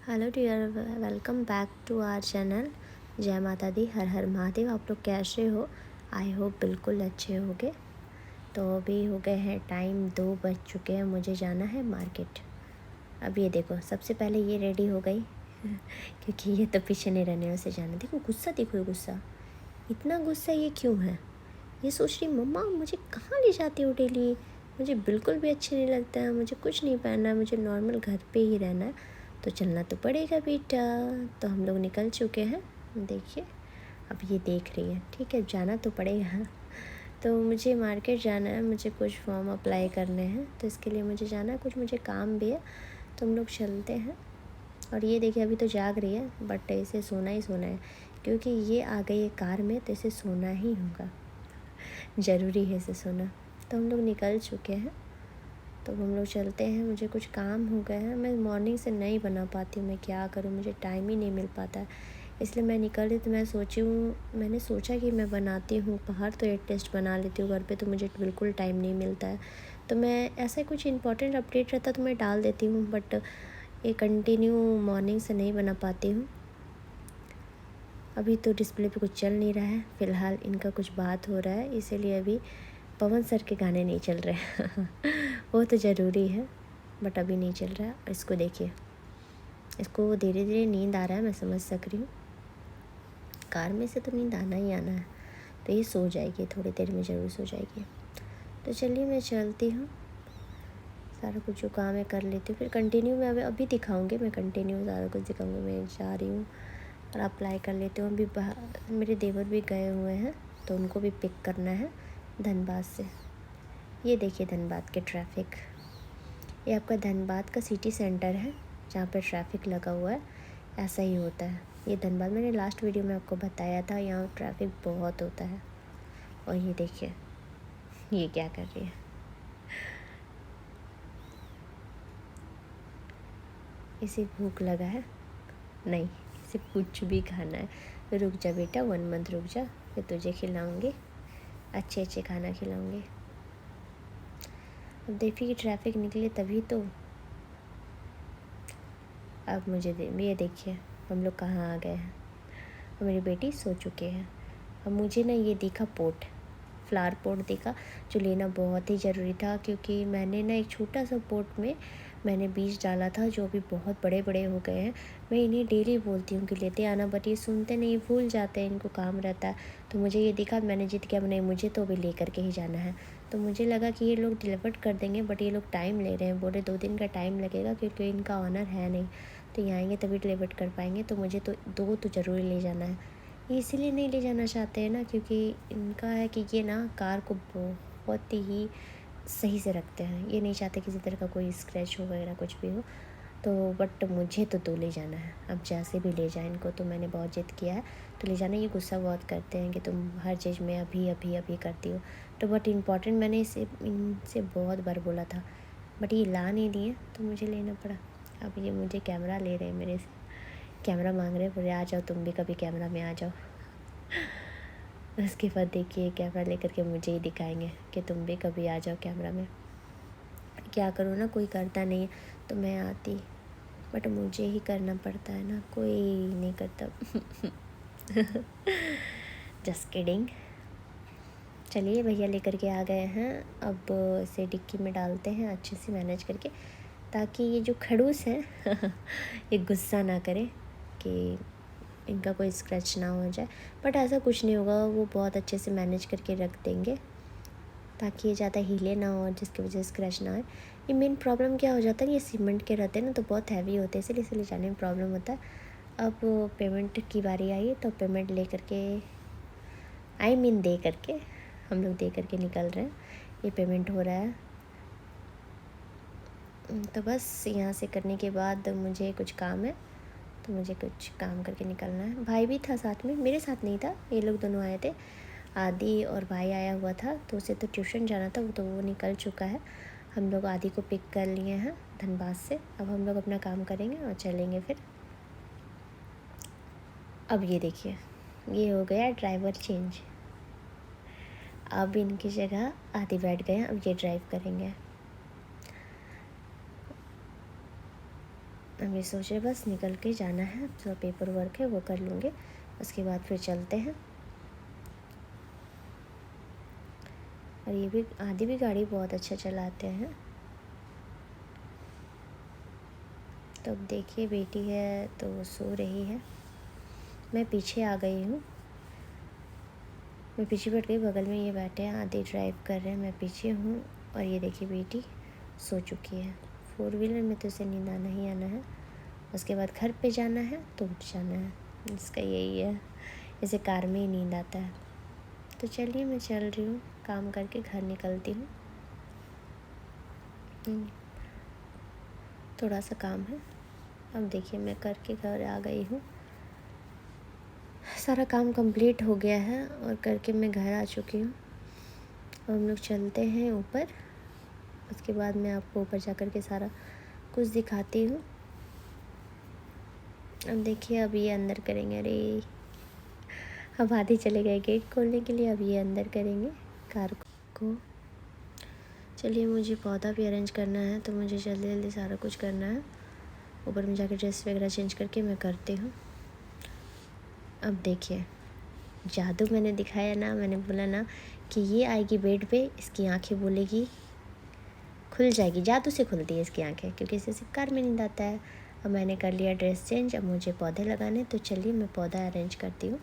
Hello dear, welcome back to our channel. जय माता दी, हर हर महादेव। आप लोग कैसे हो? आई होप बिल्कुल अच्छे होगे। तो अभी हो गए हैं टाइम 2 बज चुके हैं, मुझे जाना है मार्केट। अब ये देखो, सबसे पहले ये रेडी हो गई क्योंकि ये तो पीछे नहीं रहने, उसे जाना। देखो गुस्सा, देखो ये गुस्सा, इतना गुस्सा ये क्यों है? ये सोच रही मम्मा मुझे कहाँ ले जाती हो डेली, मुझे बिल्कुल भी अच्छे नहीं लगता है, मुझे कुछ नहीं पहनना है, मुझे नॉर्मल घर पे ही रहना है। तो चलना तो पड़ेगा बेटा। तो हम लोग निकल चुके हैं, देखिए। अब ये देख रही है, ठीक है जाना तो पड़ेगा। तो मुझे मार्केट जाना है, मुझे कुछ फॉर्म अप्लाई करने हैं, तो इसके लिए मुझे जाना है, कुछ मुझे काम भी है। तो हम लोग चलते हैं। और ये देखिए अभी तो जाग रही है, बट इसे सोना ही सोना है, क्योंकि ये आ गई है कार में, तो इसे सोना ही होगा, ज़रूरी है इसे सोना। तो हम लोग निकल चुके हैं, तो हम लोग चलते हैं। मुझे कुछ काम हो गया है, मैं मॉर्निंग से नहीं बना पाती हूँ, मैं क्या करूँ, मुझे टाइम ही नहीं मिल पाता है, इसलिए मैं निकल रही। तो मैंने सोचा कि मैं बनाती हूँ बाहर, तो एटलीस्ट बना लेती हूँ। घर पे तो मुझे बिल्कुल टाइम नहीं मिलता है। तो मैं ऐसा कुछ इंपॉर्टेंट अपडेट रहता तो मैं डाल देती हूँ, बट ये कंटिन्यू मॉर्निंग से नहीं बना पाती हूँ। अभी तो डिस्प्ले पे कुछ चल नहीं रहा है, फ़िलहाल इनका कुछ बात हो रहा है, इसीलिए अभी पवन सर के गाने नहीं चल रहे हैं वो तो ज़रूरी है, बट अभी नहीं चल रहा है। इसको देखिए, इसको धीरे धीरे नींद आ रहा है, मैं समझ सक रही हूँ। कार में से तो नींद आना ही आना है, तो ये सो जाएगी, थोड़ी देर में ज़रूर सो जाएगी। तो चलिए मैं चलती हूँ, सारा कुछ जो काम है कर लेती हूँ, फिर कंटिन्यू मैं अभी दिखाऊँगी, मैं कंटिन्यू सारा कुछ दिखाऊँगी। मैं जा रही हूँ और अप्लाई कर लेती हूँ। अभी मेरे देवर भी गए हुए हैं, तो उनको भी पिक करना है धनबाद से। ये देखिए धनबाद के ट्रैफिक, ये आपका धनबाद का सिटी सेंटर है जहाँ पर ट्रैफिक लगा हुआ है। ऐसा ही होता है ये धनबाद, मैंने लास्ट वीडियो में आपको बताया था, यहाँ ट्रैफिक बहुत होता है। और ये देखिए ये क्या कर रही है, इसे भूख लगा है, नहीं इसे कुछ भी खाना है। रुक जा बेटा, 1 मंथ रुक जा, फिर तुझे खिलाऊँगी, अच्छे अच्छे खाना खिलाऊँगी। अब देखिए कि ट्रैफिक निकले तभी तो। अब ये देखिए हम लोग कहाँ आ गए हैं, और मेरी बेटी सो चुके हैं। अब मुझे ना ये दिखा पोट, फ्लावर पोट दिखा, जो लेना बहुत ही ज़रूरी था, क्योंकि मैंने ना एक छोटा सा पोट में मैंने बीज डाला था, जो अभी बहुत बड़े बड़े हो गए हैं। मैं इन्हें डेली बोलती हूँ कि लेते आना, बट ये सुनते नहीं, भूल जाते हैं, इनको काम रहता है। तो मुझे ये दिखा, मैंने जिद किया, नहीं मुझे तो अभी ले करके ही जाना है। तो मुझे लगा कि ये लोग डिलीवर कर देंगे, बट ये लोग टाइम ले रहे हैं, बोले 2 दिन का टाइम लगेगा, क्योंकि इनका ऑनर है नहीं, तो ये आएंगे तभी डिलीवर कर पाएंगे। तो मुझे तो 2 तो ज़रूरी ले जाना है। ये इसीलिए नहीं ले जाना चाहते हैं ना, क्योंकि इनका है कि ये ना कार को बहुत ही सही से रखते हैं, ये नहीं चाहते किसी तरह का कोई स्क्रैच हो वगैरह कुछ भी हो। तो बट मुझे तो ले जाना है, अब जैसे भी ले जाए इनको, तो मैंने बहुत जिद किया है तो ले जाना। ये गुस्सा बहुत करते हैं कि तुम हर चीज़ में अभी अभी अभी करती हो। तो बट इम्पॉर्टेंट मैंने इनसे बहुत बार बोला था, बट ये ला नहीं दिए, तो मुझे लेना पड़ा। अब ये मुझे कैमरा ले रहे हैं, मेरे से कैमरा मांग रहे हैं, बोले आ जाओ तुम भी कभी कैमरा में आ जाओ। उसके बाद देखिए कैमरा लेकर के मुझे ही दिखाएंगे कि तुम भी कभी आ जाओ कैमरा में। क्या करूँ ना, कोई करता नहीं है तो मैं आती, बट मुझे ही करना पड़ता है ना, कोई नहीं करता। Just kidding. चलिए भैया लेकर के आ गए हैं, अब इसे डिक्की में डालते हैं अच्छे से मैनेज करके, ताकि ये जो खड़ूस हैं ये गुस्सा ना करे कि इनका कोई स्क्रैच ना हो जाए। बट ऐसा कुछ नहीं होगा, वो बहुत अच्छे से मैनेज करके रख देंगे, ताकि ये ज़्यादा हिले ना हो, जिसकी वजह से स्क्रैच ना आए। ये मेन प्रॉब्लम क्या हो जाता है, ये सीमेंट के रहते हैं ना, तो बहुत हैवी होते हैं, इसलिए जाने में प्रॉब्लम होता है। अब पेमेंट की बारी आई, तो पेमेंट ले करके दे करके हम लोग दे करके निकल रहे हैं। ये पेमेंट हो रहा है, तो बस यहाँ से करने के बाद मुझे कुछ काम है, तो मुझे कुछ काम करके निकलना है। भाई भी था साथ में, मेरे साथ नहीं था, ये लोग दोनों आए थे, आदि और भाई आया हुआ था, तो उसे तो ट्यूशन जाना था, वो निकल चुका है। हम लोग आदि को पिक कर लिए हैं धनबाद से। अब हम लोग अपना काम करेंगे और चलेंगे फिर। अब ये देखिए ये हो गया ड्राइवर चेंज, अब इनकी जगह आदि बैठ गए हैं, अब ये ड्राइव करेंगे। अभी सोच रहे बस निकल के जाना है, जो पेपर वर्क है वो कर लूँगे, उसके बाद फिर चलते हैं। और ये भी आदि भी गाड़ी बहुत अच्छा चलाते हैं। तो अब देखिए बेटी है तो वो सो रही है, मैं पीछे आ गई हूँ। मैं पीछे बैठ गई, बगल में ये बैठे हैं, आदि ड्राइव कर रहे हैं, मैं पीछे हूँ। और ये देखिए बेटी सो चुकी है। 4 व्हीलर में तो इसे नींद आना ही आना है। उसके बाद घर पे जाना है तो उठ जाना है, इसका यही है, इसे कार में ही नींद आता है। तो चलिए मैं चल रही हूँ, काम करके घर निकलती हूँ। थोड़ा सा काम है। अब देखिए मैं करके घर आ गई हूँ, सारा काम कंप्लीट हो गया है और करके मैं घर आ चुकी हूँ। अब हम लोग चलते हैं ऊपर, उसके बाद मैं आपको ऊपर जा कर के सारा कुछ दिखाती हूँ। अब देखिए अब ये अंदर करेंगे, अरे अब आधे चले गए गेट खोलने के लिए, अब ये अंदर करेंगे कार को। चलिए मुझे पौधा भी अरेंज करना है, तो मुझे जल्दी जल्दी सारा कुछ करना है। ऊपर में जाकर ड्रेस वगैरह चेंज करके मैं करती हूँ। अब देखिए जादू मैंने दिखाया ना, मैंने बोला ना कि ये आएगी बेड पे, इसकी आंखें बोलेगी खुल जाएगी, जादू से खुलती है इसकी आंखें, क्योंकि इसे सिर्फ कार में नींद आता है। अब मैंने कर लिया ड्रेस चेंज, अब मुझे पौधे लगाने, तो चलिए मैं पौधा अरेंज करती हूँ।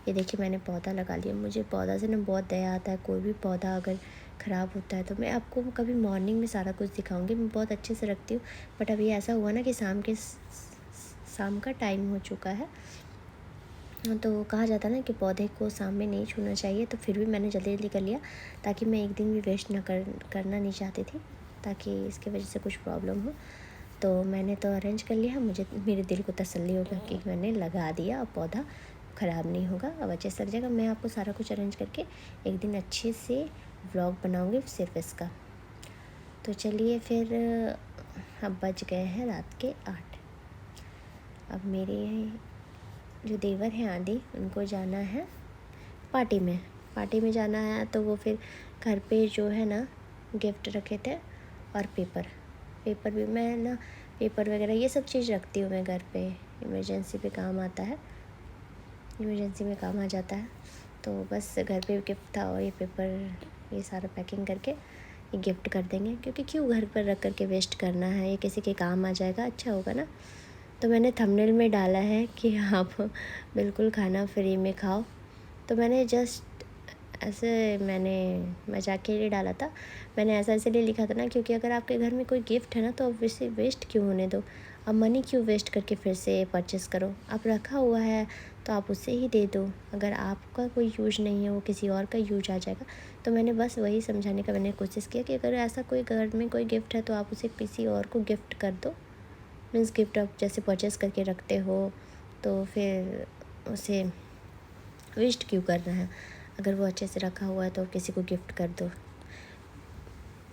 ये देखिए मैंने पौधा लगा लिया। मुझे पौधा से ना बहुत दया आता है, कोई भी पौधा अगर ख़राब होता है तो मैं आपको कभी मॉर्निंग में सारा कुछ दिखाऊंगी, मैं बहुत अच्छे से रखती हूँ। बट अभी ऐसा हुआ ना कि शाम का टाइम हो चुका है, तो कहा जाता है ना कि पौधे को शाम में नहीं छूना चाहिए, तो फिर भी मैंने जल्दी जल्दी कर लिया, ताकि मैं एक दिन भी वेस्ट करना नहीं चाहती थी, ताकि इसकी वजह से कुछ प्रॉब्लम हो। तो मैंने तो अरेंज कर लिया, मुझे मेरे दिल को तसल्ली होगा कि मैंने लगा दिया, अब पौधा ख़राब नहीं होगा, अब अच्छे से लग जाएगा। मैं आपको सारा कुछ अरेंज करके एक दिन अच्छे से व्लॉग बनाऊंगी सिर्फ इसका। तो चलिए फिर अब बज गए हैं रात के 8। अब मेरे जो देवर हैं आदि, उनको जाना है पार्टी में जाना है, तो वो फिर घर पे जो है ना गिफ्ट रखे थे, और पेपर भी मैं ना, पेपर वगैरह ये सब चीज़ रखती हूँ मैं घर पे, इमरजेंसी पे काम आता है, इमरजेंसी में काम आ जाता है। तो बस घर पे गिफ्ट था, और ये पेपर ये सारा पैकिंग करके ये गिफ्ट कर देंगे, क्योंकि क्यों घर पर रख करके वेस्ट करना है, ये किसी के काम आ जाएगा, अच्छा होगा ना। तो मैंने थंबनेल में डाला है कि आप बिल्कुल खाना फ्री में खाओ, तो मैंने जस्ट ऐसे मैंने मजाक के लिए डाला था। मैंने ऐसा इसलिए लिखा था ना, क्योंकि अगर आपके घर में कोई गिफ्ट है ना, तो आप इसे वेस्ट क्यों होने दो, अब मनी क्यों वेस्ट करके फिर से परचेस करो, आप रखा हुआ है तो आप उसे ही दे दो। अगर आपका कोई यूज नहीं है, वो किसी और का यूज आ जाएगा। तो मैंने बस वही समझाने का मैंने कोशिश किया कि अगर ऐसा कोई घर में कोई गिफ्ट है तो आप उसे किसी और को गिफ्ट कर दो। मीन्स गिफ्ट आप जैसे परचेस करके रखते हो, तो फिर उसे वेस्ट क्यों करना है, अगर वो अच्छे से रखा हुआ है तो किसी को गिफ्ट कर दो।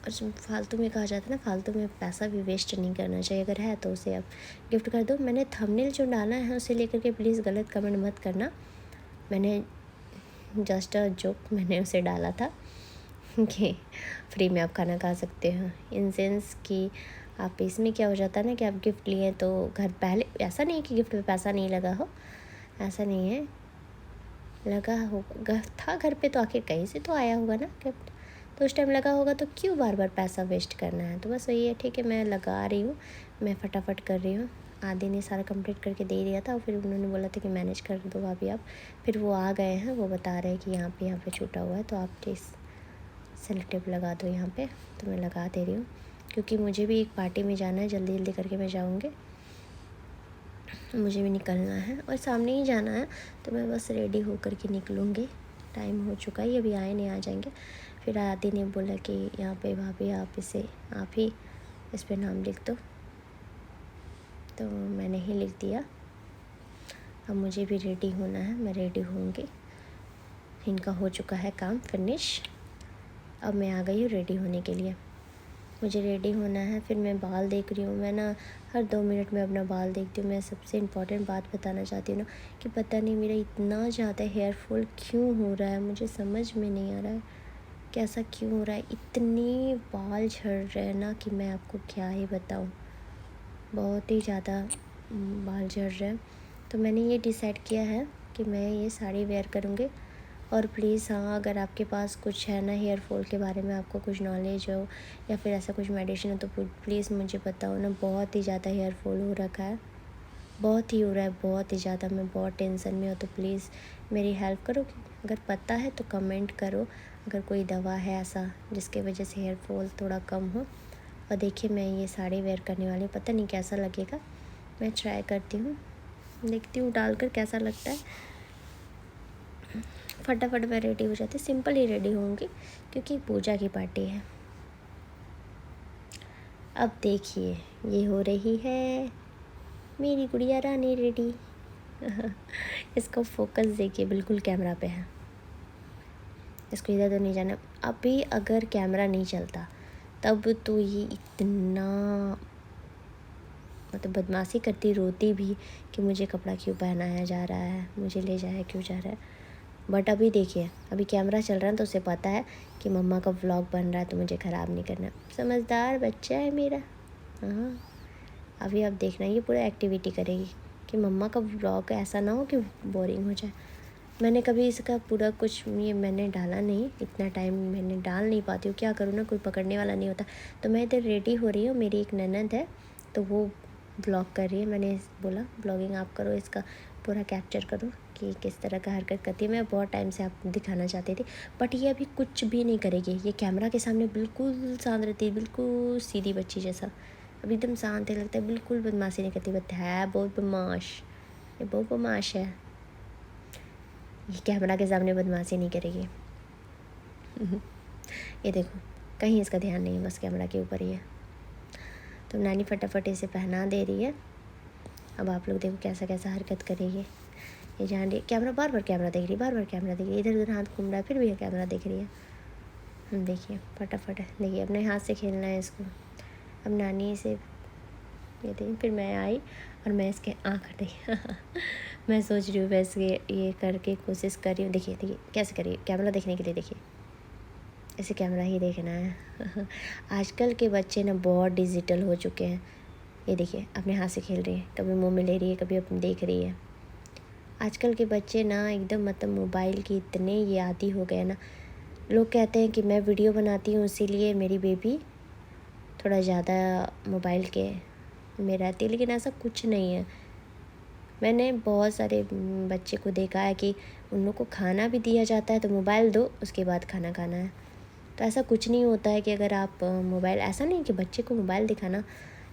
और फालतू में कहा जाता है ना, फालतू में पैसा भी वेस्ट नहीं करना चाहिए, अगर है तो उसे आप गिफ्ट कर दो। मैंने थंबनेल जो डाला है उसे लेकर के प्लीज़ गलत कमेंट मत करना, मैंने जस्ट अ जोक मैंने उसे डाला था कि फ्री में आप खाना खा सकते हो, इन सेंस कि आप इसमें क्या हो जाता है ना कि आप गिफ्ट लिए तो घर, पहले ऐसा नहीं है कि गिफ्ट पे पैसा नहीं लगा हो, ऐसा नहीं है, लगा होगा था घर पे, तो आखिर कहीं से तो आया होगा ना गिफ्ट, तो उस टाइम लगा होगा, तो क्यों बार बार पैसा वेस्ट करना है। तो बस वही है, ठीक है मैं लगा रही हूँ, मैं फटाफट कर रही हूँ। आदि ने सारा कंप्लीट करके दे दिया था, और फिर उन्होंने बोला था कि मैनेज कर दो भाभी आप, फिर वो आ गए हैं, वो बता रहे हैं कि यहाँ पे छूटा हुआ है, तो आप प्लीज़ सेलो टेप लगा दो यहाँ पे। तो मैं लगा दे रही हूँ, क्योंकि मुझे भी एक पार्टी में जाना है, जल्दी जल्दी करके मैं जाऊँगी, मुझे भी निकलना है और सामने ही जाना है, तो मैं बस रेडी हो कर के निकलूँगी। टाइम हो चुका है, अभी आए नहीं, आ जाएंगे। फिर आदि ने बोला कि यहाँ पे भाभी आप ही इस पे नाम लिख दो, तो मैंने ही लिख दिया। अब मुझे भी रेडी होना है, मैं रेडी होंगी, इनका हो चुका है काम फिनिश। अब मैं आ गई हूँ रेडी होने के लिए, मुझे रेडी होना है। फिर मैं बाल देख रही हूँ, मैं ना हर 2 मिनट में अपना बाल देखती हूँ। मैं सबसे इम्पॉर्टेंट बात बताना चाहती हूँ ना, कि पता नहीं मेरा इतना ज़्यादा हेयर फॉल क्यों हो रहा है, मुझे समझ में नहीं आ रहा है कि ऐसा क्यों हो रहा है। इतने बाल झड़ रहे हैं ना कि मैं आपको क्या ही बताऊँ। बहुत ही ज़्यादा बाल झड़ रहे हैं। तो मैंने ये डिसाइड किया है कि मैं ये साड़ी वेयर करूँगी। और प्लीज़ हाँ, अगर आपके पास कुछ है ना हेयर फॉल के बारे में, आपको कुछ नॉलेज हो या फिर ऐसा कुछ मेडिसिन हो, तो प्लीज़ मुझे बताओ ना। बहुत ही ज़्यादा हेयर फॉल हो रखा है, बहुत ही हो रहा है, बहुत ही ज़्यादा। मैं बहुत टेंशन में हूँ, तो प्लीज़ मेरी हेल्प करो। अगर पता है तो कमेंट करो, अगर कोई दवा है ऐसा जिसके वजह से हेयर फॉल थोड़ा कम हो। और देखिए मैं ये साड़ी वेयर करने वाली हूँ, पता नहीं कैसा लगेगा, मैं ट्राई करती हूँ, देखती हूँ डालकर कैसा लगता है। फटाफट मैं रेडी हो जाती, सिंपल ही रेडी होंगी क्योंकि पूजा की पार्टी है। अब देखिए ये हो रही है मेरी गुड़िया रानी रेडी। इसको फोकस देखिए, बिल्कुल कैमरा पे है, इसको इधर तो नहीं जाना। अभी अगर कैमरा नहीं चलता तब तो ये इतना मतलब बदमाशी करती, रोती भी कि मुझे कपड़ा क्यों पहनाया जा रहा है, मुझे ले जाया क्यों जा रहा है। बट अभी देखिए, अभी कैमरा चल रहा है तो उसे पता है कि मम्मा का व्लॉग बन रहा है तो मुझे ख़राब नहीं करना। समझदार बच्चा है मेरा। हाँ, अभी अब देखना, ये पूरा एक्टिविटी करेगी कि मम्मा का व्लॉग ऐसा ना हो कि बोरिंग हो जाए। मैंने कभी इसका पूरा कुछ ये मैंने डाला नहीं, इतना टाइम मैंने डाल नहीं पाती हूँ, क्या करूँ ना, कोई पकड़ने वाला नहीं होता। तो मैं इधर रेडी हो रही हूँ, मेरी एक ननद है तो वो ब्लॉग कर रही है। मैंने बोला ब्लॉगिंग आप करो, इसका पूरा कैप्चर करो कि किस तरह का हरकत करती है। मैं बहुत टाइम से आपको दिखाना चाहती थी, बट ये अभी कुछ भी नहीं करेगी। ये कैमरा के सामने बिल्कुल शांत रहती है, बिल्कुल सीधी बच्ची जैसा, अभी एकदम शांत है, लगता है बिल्कुल बदमाशी नहीं करती। बट है बहुत बदमाश, ये बहुत बदमाश है। ये कैमरा के सामने बदमाशी नहीं करेगी। ये देखो, कहीं इसका ध्यान नहीं है, बस कैमरा के ऊपर ही है। तो नानी फटाफट इसे पहना दे रही है। अब आप लोग देखो कैसा कैसा हरकत करेगी। ये जान रही, कैमरा बार बार कैमरा देख रही है, बार बार कैमरा देख रही है, इधर उधर हाथ घूम रहा है फिर भी कैमरा देख रही है। देखिए फटाफट, देखिए अपने हाथ से खेलना है इसको। अब नानी से ये देखिए, फिर मैं आई और मैं इसके आँख हटाई। मैं सोच रही हूँ वैसे ये करके कोशिश कर रही हूँ। देखिए देखिए कैसे करिए, कैमरा देखने के लिए देखिए, इसे कैमरा ही देखना है। आजकल के बच्चे ना बहुत डिजिटल हो चुके हैं। ये देखिए अपने हाथ से खेल रही है, कभी मुंह में ले रही है, कभी अपने देख रही है। आजकल के बच्चे ना एकदम मतलब मोबाइल की इतने ये आदी हो गए ना। लोग कहते हैं कि मैं वीडियो बनाती हूँ इसीलिए मेरी बेबी थोड़ा ज़्यादा मोबाइल के में रहती है, लेकिन ऐसा कुछ नहीं है। मैंने बहुत सारे बच्चे को देखा है कि उन लोग को खाना भी दिया जाता है तो मोबाइल दो, उसके बाद खाना खाना है। तो ऐसा कुछ नहीं होता है कि अगर आप मोबाइल, ऐसा नहीं कि बच्चे को मोबाइल दिखाना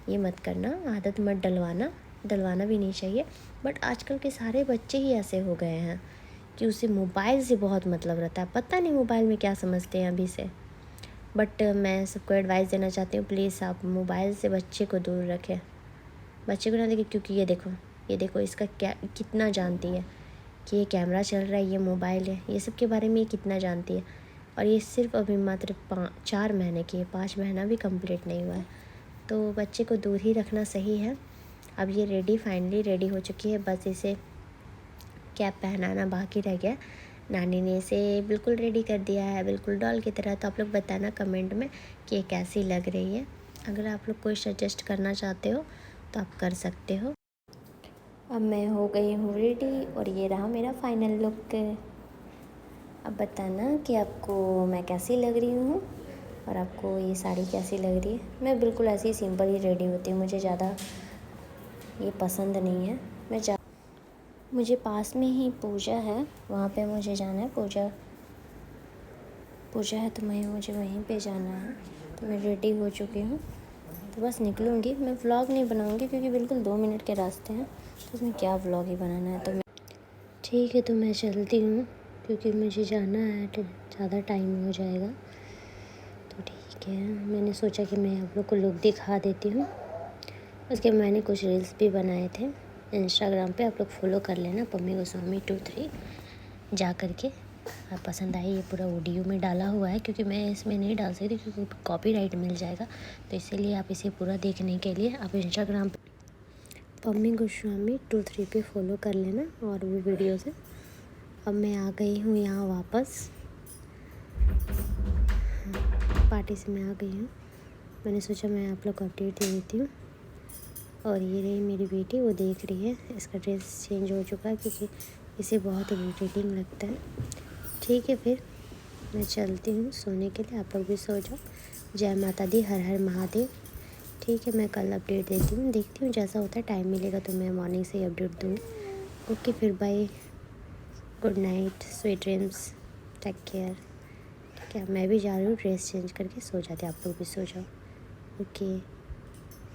ये मत करना, आदत मत डलवाना भी नहीं चाहिए। बट आजकल के सारे बच्चे ही ऐसे हो गए हैं कि उसे मोबाइल से बहुत मतलब रहता है, पता नहीं मोबाइल में क्या समझते हैं अभी से। बट मैं सबको एडवाइस देना चाहती हूँ, प्लीज़ आप मोबाइल से बच्चे को दूर रखें, बच्चे को ना देखें। क्योंकि ये देखो इसका क्या कितना जानती है कि ये कैमरा चल रहा है, ये मोबाइल है, ये सब के बारे में ये कितना जानती है। और ये सिर्फ अभी मात्र 4 महीने की है, 5 महीना भी कंप्लीट नहीं हुआ है। तो बच्चे को दूर ही रखना सही है। अब ये फाइनली रेडी हो चुकी है, बस इसे कैप पहनाना बाकी रह गया। नानी ने इसे बिल्कुल रेडी कर दिया है, बिल्कुल डॉल की तरह। तो आप लोग बताना कमेंट में कि ये कैसी लग रही है। अगर आप लोग कोई सजेस्ट करना चाहते हो तो आप कर सकते हो। अब मैं हो गई हूँ रेडी और ये रहा मेरा फाइनल लुक। अब बताना कि आपको मैं कैसी लग रही हूँ और आपको ये साड़ी कैसी लग रही है। मैं बिल्कुल ऐसे ही सिंपल ही रेडी होती हूँ, मुझे ज़्यादा ये पसंद नहीं है। मुझे पास में ही पूजा है, वहाँ पे मुझे जाना है। पूजा है तो मुझे वहीं पे जाना है। तो मैं रेडी हो चुकी हूँ, तो बस निकलूँगी। मैं व्लॉग नहीं बनाऊँगी क्योंकि बिल्कुल 2 मिनट के रास्ते हैं, तो उसमें क्या व्लॉग ही बनाना है। तो मैं ठीक है, तो मैं चलती हूँ क्योंकि मुझे जाना है, ज़्यादा टाइम हो जाएगा। तो ठीक है, मैंने सोचा कि मैं आप लोग को लुक दिखा देती हूँ। उसके मैंने कुछ रील्स भी बनाए थे इंस्टाग्राम पे, आप लोग फॉलो कर लेना, पम्मी गोस्वामी 23 जा करके। आप पसंद आई, ये पूरा ऑडियो में डाला हुआ है क्योंकि मैं इसमें नहीं डाल सकती क्योंकि कॉपीराइट मिल जाएगा। तो इसीलिए आप इसे पूरा देखने के लिए आप इंस्टाग्राम पे पम्मी गोस्वामी 23 पे फॉलो कर लेना और वो वीडियो से। अब मैं आ गई हूँ यहाँ वापस, पार्टी से मैं आ गई हूँ। मैंने सोचा मैं आप लोग को अपडेट दे देती हूँ। और ये रही मेरी बेटी, वो देख रही है। इसका ड्रेस चेंज हो चुका है क्योंकि इसे बहुत इरिटेटिंग लगता है। ठीक है, फिर मैं चलती हूँ सोने के लिए, आप लोग भी सो जाओ। जय माता दी, हर हर महादेव। ठीक है, मैं कल अपडेट देती हूँ, देखती हूँ जैसा होता है, टाइम मिलेगा तो मैं मॉर्निंग से ही अपडेट दूँगी। ओके, फिर bye, good night, sweet dreams, take care. ठीक है, मैं भी जा रही हूँ, ड्रेस चेंज करके सो जाती, आप लोग भी सो जाओ। ओके।